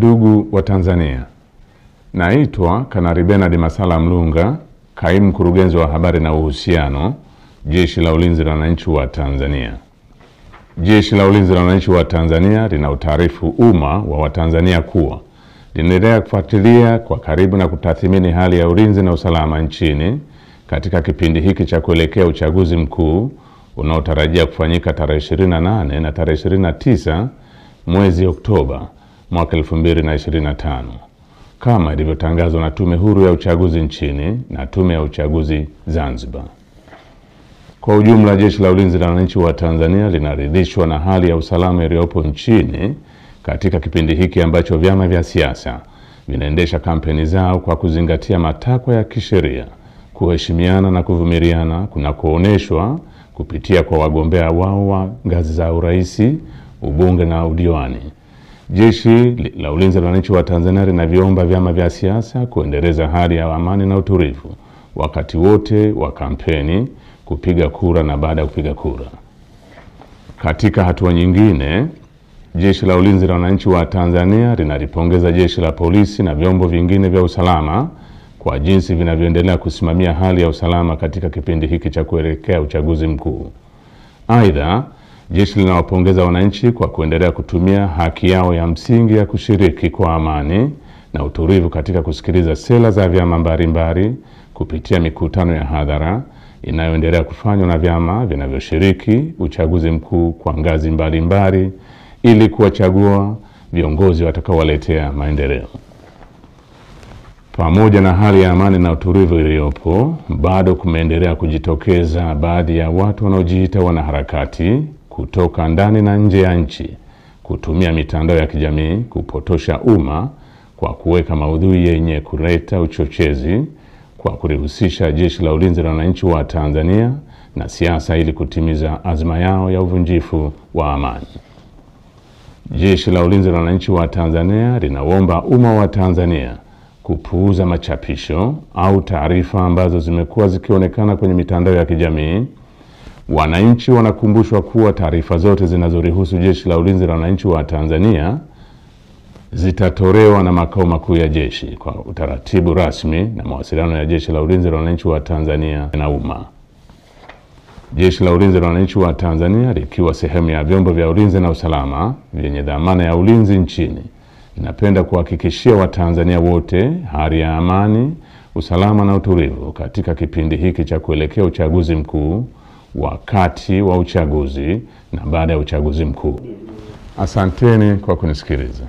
Ndugu wa Tanzania, naitwa Kanali Bernard Masala Mlunga, kaimu mkurugenzi wa habari na uhusiano, Jeshi la Ulinzi la Wananchi wa Tanzania. Jeshi la Ulinzi la Wananchi wa Tanzania lina utaarifu umma wa Watanzania kuwa linaendelea kufuatilia kwa karibu na kutathmini hali ya ulinzi na usalama nchini katika kipindi hiki cha kuelekea uchaguzi mkuu unaotarajia kufanyika tarehe 28 na tarehe 29 mwezi Oktoba mwaka 2025 kama ilivyotangazwa na Tume Huru ya Uchaguzi nchini na Tume ya Uchaguzi Zanzibar. Kwa ujumla, Jeshi la Ulinzi la Wananchi wa Tanzania linaridhishwa na hali ya usalama iliyopo nchini katika kipindi hiki ambacho vyama vya siasa vinaendesha kampeni zao kwa kuzingatia matakwa ya kisheria, kuheshimiana na kuvumiliana kunakooneshwa kupitia kwa wagombea wao wa ngazi za urais, ubunge na udiwani. Jeshi la Ulinzi la Wananchi wa Tanzania linaviomba vyama vya siasa kuendeleza hali ya amani na utulivu wakati wote wa kampeni, kupiga kura na baada ya kupiga kura. Katika hatua nyingine, Jeshi la Ulinzi la Wananchi wa Tanzania linalipongeza Jeshi la Polisi na vyombo vingine vya usalama kwa jinsi vinavyoendelea kusimamia hali ya usalama katika kipindi hiki cha kuelekea uchaguzi mkuu. Aidha, jeshi linawapongeza wananchi kwa kuendelea kutumia haki yao ya msingi ya kushiriki kwa amani na utulivu katika kusikiliza sera za vyama mbalimbali kupitia mikutano ya hadhara inayoendelea kufanywa na vyama vinavyoshiriki uchaguzi mkuu kwa ngazi mbalimbali ili kuwachagua viongozi watakaowaletea maendeleo. Pamoja na hali ya amani na utulivu iliyopo, bado kumeendelea kujitokeza baadhi ya watu wanaojiita wanaharakati kutoka ndani na nje ya nchi kutumia mitandao ya kijamii kupotosha umma kwa kuweka maudhui yenye kuleta uchochezi kwa kulihusisha Jeshi la Ulinzi la Wananchi wa Tanzania na siasa ili kutimiza azma yao ya uvunjifu wa amani. Jeshi la Ulinzi la Wananchi wa Tanzania linaomba umma wa Tanzania kupuuza machapisho au taarifa ambazo zimekuwa zikionekana kwenye mitandao ya kijamii. Wananchi wanakumbushwa kuwa taarifa zote zinazorihusu Jeshi la Ulinzi la Wananchi wa Tanzania zitatolewa na makao makuu ya jeshi kwa utaratibu rasmi na mawasiliano ya Jeshi la Ulinzi la Wananchi wa Tanzania na umma. Jeshi la Ulinzi la Wananchi wa Tanzania likiwa sehemu ya vyombo vya ulinzi na usalama vyenye dhamana ya ulinzi nchini, ninapenda kuhakikishia Watanzania wote hali ya amani, usalama na utulivu katika kipindi hiki cha kuelekea uchaguzi mkuu, wakati wa uchaguzi na baada ya uchaguzi mkuu. Asanteni kwa kunisikiliza.